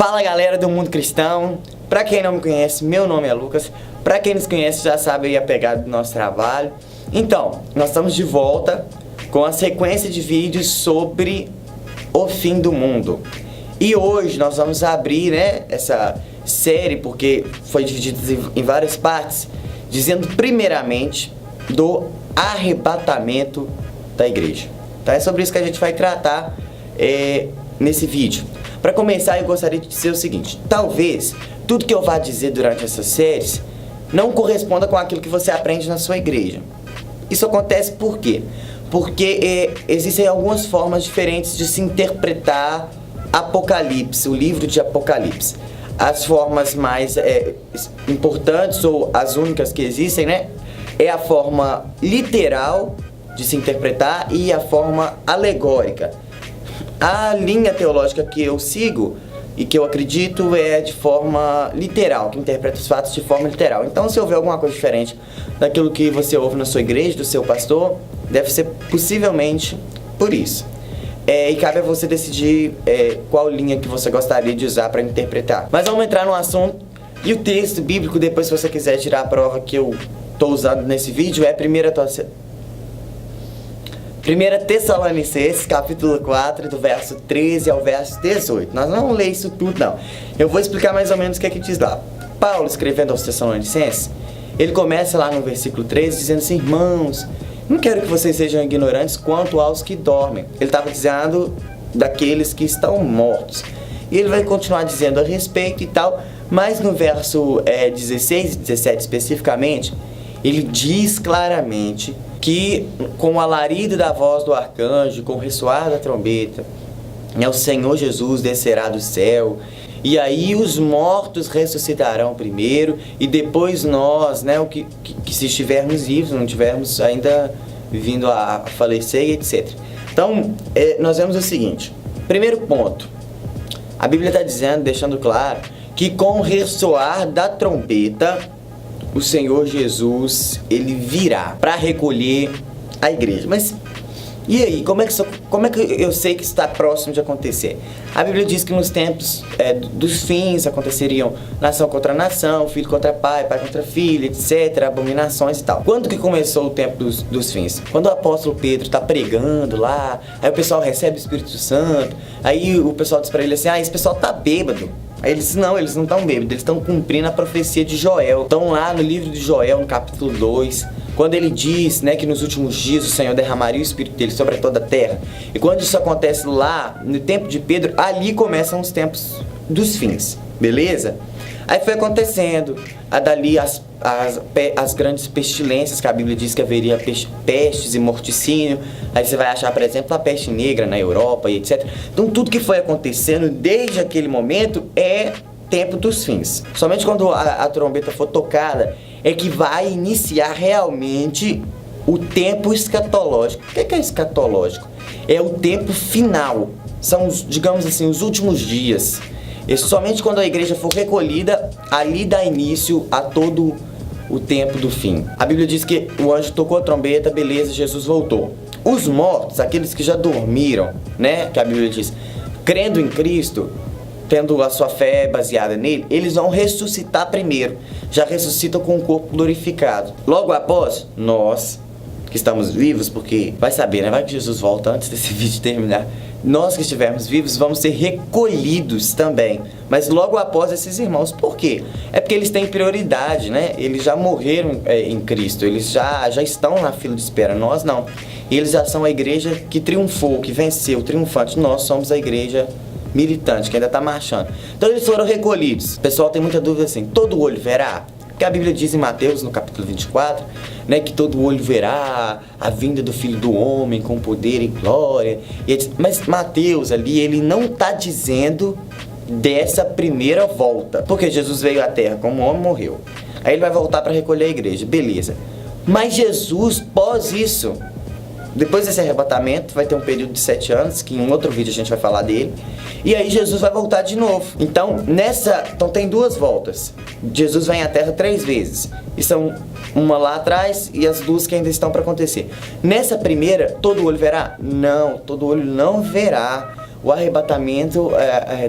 Fala galera do mundo cristão, pra quem não me conhece, meu nome é Lucas. Pra quem nos conhece já sabe aí a pegada do nosso trabalho. Então, nós estamos de volta com a sequência de vídeos sobre o fim do mundo. E hoje nós vamos abrir, essa série, porque foi dividida em várias partes, dizendo primeiramente do arrebatamento da igreja. Então é sobre isso que a gente vai tratar nesse vídeo. Para começar, eu gostaria de dizer o seguinte: talvez tudo que eu vá dizer durante essas séries não corresponda com aquilo que você aprende na sua igreja. Isso acontece por quê? Porque existem algumas formas diferentes de se interpretar Apocalipse, o livro de Apocalipse. As formas mais importantes, ou as únicas que existem, é a forma literal de se interpretar e a forma alegórica. A linha teológica que eu sigo e que eu acredito é de forma literal, que interpreta os fatos de forma literal. Então, se houver alguma coisa diferente daquilo que você ouve na sua igreja, do seu pastor, deve ser possivelmente por isso. E cabe a você decidir qual linha que você gostaria de usar para interpretar. Mas vamos entrar no assunto. E o texto bíblico, depois se você quiser tirar a prova que eu estou usando nesse vídeo, é 1 Tessalonicenses, capítulo 4, do verso 13 ao verso 18. Nós não vamos ler isso tudo, não. Eu vou explicar mais ou menos o que é que diz lá. Paulo, escrevendo aos Tessalonicenses, ele começa lá no versículo 13, dizendo assim: irmãos, não quero que vocês sejam ignorantes quanto aos que dormem. Ele estava dizendo daqueles que estão mortos. E ele vai continuar dizendo a respeito e tal, mas no verso 16 e 17 especificamente, ele diz claramente que com o alarido da voz do arcanjo, com o ressoar da trombeta, o Senhor Jesus descerá do céu, e aí os mortos ressuscitarão primeiro, e depois nós, que se estivermos vivos, não tivermos ainda vindo a falecer, etc. Então, nós vemos o seguinte: primeiro ponto, a Bíblia está dizendo, deixando claro, que com o ressoar da trombeta, o Senhor Jesus, ele virá para recolher a igreja. Mas e aí, como é que eu sei que isso está próximo de acontecer? A Bíblia diz que nos tempos dos fins aconteceriam nação contra nação, filho contra pai, pai contra filho, etc, abominações e tal. Quando que começou o tempo dos fins? Quando o apóstolo Pedro está pregando lá, aí o pessoal recebe o Espírito Santo, aí o pessoal diz para ele assim: esse pessoal tá bêbado. Aí eles não estão bêbados, eles estão cumprindo a profecia de Joel. Estão lá no livro de Joel, no capítulo 2, quando ele diz que nos últimos dias o Senhor derramaria o Espírito dele sobre toda a terra. E quando isso acontece lá, no tempo de Pedro, ali começam os tempos dos fins, beleza? Aí foi acontecendo, dali as grandes pestilências, que a Bíblia diz que haveria pestes e morticínio. Aí você vai achar, por exemplo, a peste negra na Europa e etc. Então tudo que foi acontecendo desde aquele momento é tempo dos fins. Somente quando a trombeta for tocada é que vai iniciar realmente o tempo escatológico. O que é escatológico? É o tempo final. São, digamos assim, os últimos dias. E somente quando a igreja for recolhida, ali dá início a todo o tempo do fim. A Bíblia diz que o anjo tocou a trombeta, beleza, Jesus voltou. Os mortos, aqueles que já dormiram, que a Bíblia diz, crendo em Cristo, tendo a sua fé baseada nele, eles vão ressuscitar primeiro. Já ressuscitam com o corpo glorificado. Logo após, nós que estamos vivos, porque vai saber, vai que Jesus volta antes desse vídeo terminar. Nós que estivermos vivos vamos ser recolhidos também, mas logo após esses irmãos. Por quê? É porque eles têm prioridade, eles já morreram em Cristo, eles já estão na fila de espera, nós não. Eles já são a igreja que triunfou, que venceu, triunfante. Nós somos a igreja militante, que ainda está marchando. Então eles foram recolhidos. O pessoal tem muita dúvida assim: todo olho verá? Porque a Bíblia diz em Mateus, no capítulo 24, que todo olho verá a vinda do Filho do Homem com poder e glória. Mas Mateus ali, ele não está dizendo dessa primeira volta. Porque Jesus veio à terra como homem, morreu. Aí ele vai voltar para recolher a igreja, beleza. Mas Jesus, pós isso, depois desse arrebatamento, vai ter um período de 7 anos, que em um outro vídeo a gente vai falar dele. E aí Jesus vai voltar de novo. Então tem 2 voltas. Jesus vem à terra 3 vezes. E são uma lá atrás e as 2 que ainda estão para acontecer. Nessa primeira, todo olho verá? Não, todo olho não verá. o arrebatamento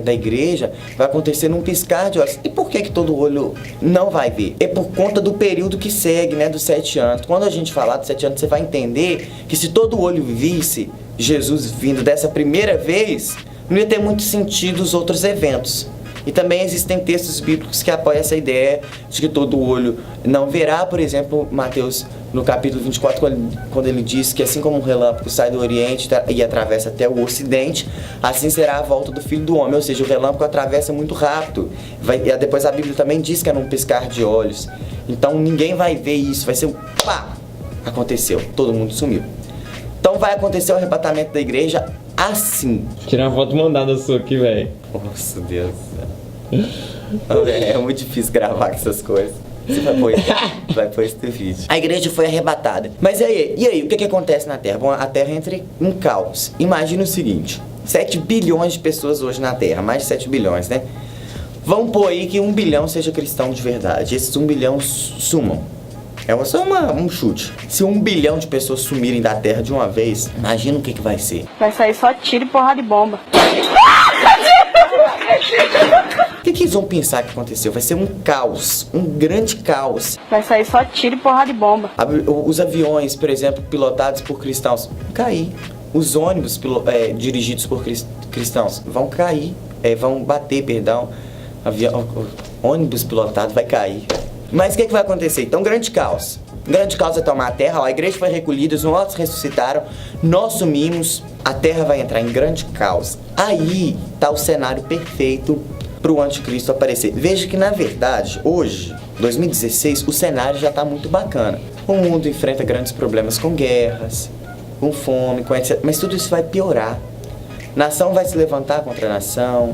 da igreja vai acontecer num piscar de olhos. E por que todo olho não vai ver? É por conta do período que segue, né, dos 7 anos. Quando a gente falar dos 7 anos, você vai entender que se todo olho visse Jesus vindo dessa primeira vez, não ia ter muito sentido os outros eventos. E também existem textos bíblicos que apoiam essa ideia de que todo olho não verá. Por exemplo, Mateus, no capítulo 24, quando ele diz que assim como um relâmpago sai do Oriente e atravessa até o Ocidente, assim será a volta do Filho do Homem. Ou seja, o relâmpago atravessa muito rápido. E depois a Bíblia também diz que é num piscar de olhos. Então ninguém vai ver isso, vai ser um pá! Aconteceu, todo mundo sumiu. Então vai acontecer o arrebatamento da igreja assim. Tirar uma foto mandada sua aqui, velho. Nossa, Deus do céu. É muito difícil gravar com essas coisas. Você vai pôr esse vídeo. A igreja foi arrebatada. Mas e aí? O que acontece na Terra? Bom, a Terra entra em caos. Imagina o seguinte: 7 bilhões de pessoas hoje na Terra. Mais de 7 bilhões, né? Vamos pôr aí que 1 bilhão seja cristão de verdade. Esses 1 bilhão sumam. É só um chute. Se 1 bilhão de pessoas sumirem da Terra de uma vez, imagina o que vai ser. Vai sair só tiro e porrada de bomba. O que eles vão pensar que aconteceu? Vai ser um caos, um grande caos. Vai sair só tiro e porrada de bomba. Os aviões, por exemplo, pilotados por cristãos, vão cair. Os ônibus dirigidos por cristãos vão cair, vão bater, perdão. Ônibus pilotado vai cair. Mas o que vai acontecer? Então, grande caos. Grande caos vai tomar a terra. Ó, a igreja foi recolhida, os mortos ressuscitaram, nós sumimos, a terra vai entrar em grande caos. Aí tá o cenário perfeito para o anticristo aparecer. Veja que, na verdade, hoje, 2016, o cenário já tá muito bacana. O mundo enfrenta grandes problemas com guerras, com fome, com etc. Mas tudo isso vai piorar. Nação vai se levantar contra a nação,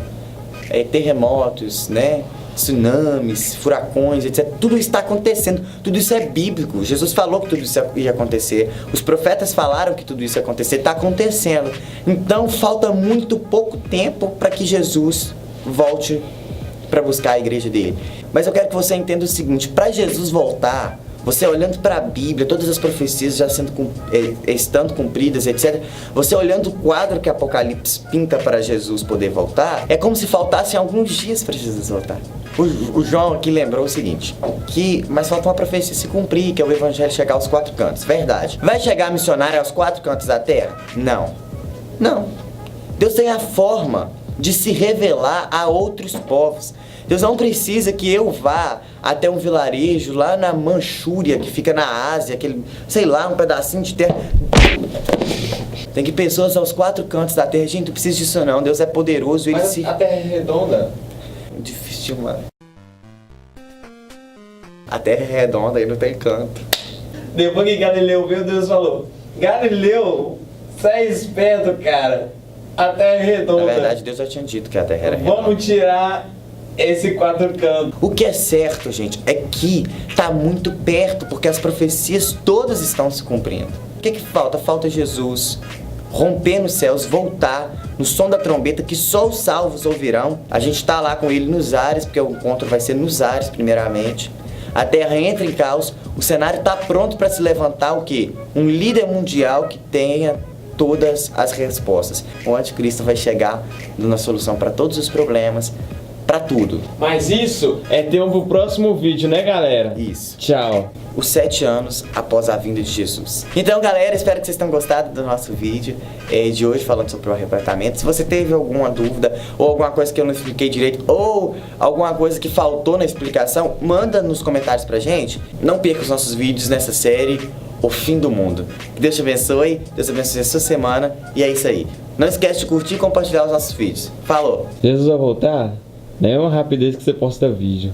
terremotos, né? Tsunamis, furacões, etc. Tudo isso está acontecendo. Tudo isso é bíblico. Jesus falou que tudo isso ia acontecer. Os profetas falaram que tudo isso ia acontecer. Está acontecendo. Então falta muito pouco tempo para que Jesus volte para buscar a igreja dele. Mas eu quero que você entenda o seguinte: para Jesus voltar, você olhando para a Bíblia, todas as profecias já estando cumpridas, etc. Você olhando o quadro que Apocalipse pinta para Jesus poder voltar, é como se faltassem alguns dias para Jesus voltar. O João aqui lembrou o seguinte, mas falta uma profecia se cumprir, que é o evangelho chegar aos 4 cantos. Verdade. Vai chegar missionário aos 4 cantos da terra? Não. Não. Deus tem a forma de se revelar a outros povos. Deus não precisa que eu vá até um vilarejo lá na Manchúria, que fica na Ásia, aquele, sei lá, um pedacinho de terra. Tem que pessoas aos 4 cantos da terra. Gente, não precisa disso não. Deus é poderoso. Mas a terra é redonda? Difícil, mano. A terra é redonda e não tem canto. Depois que Galileu viu, Deus falou: Galileu, sai esperto, cara. A terra é redonda. Na verdade, Deus já tinha dito que a terra era redonda. Vamos tirar esse 4 cantos. O que é certo, gente, é que tá muito perto, porque as profecias todas estão se cumprindo. O que falta? Falta Jesus romper nos céus, voltar no som da trombeta, que só os salvos ouvirão. A gente tá lá com ele nos ares, porque o encontro vai ser nos ares primeiramente. A terra entra em caos, o cenário tá pronto para se levantar o quê? Um líder mundial que tenha todas as respostas. O anticristo vai chegar dando a solução para todos os problemas, para tudo. Mas isso é tema pro próximo vídeo, né, galera? Isso. Tchau. Os 7 anos após a vinda de Jesus. Então, galera, espero que vocês tenham gostado do nosso vídeo de hoje, falando sobre o arrebatamento. Se você teve alguma dúvida, ou alguma coisa que eu não expliquei direito, ou alguma coisa que faltou na explicação, manda nos comentários pra gente. Não perca os nossos vídeos nessa série, O Fim do Mundo. Que Deus te abençoe, Deus abençoe a sua semana, e é isso aí. Não esquece de curtir e compartilhar os nossos vídeos. Falou! Jesus vai voltar? Não é uma rapidez que você posta vídeo.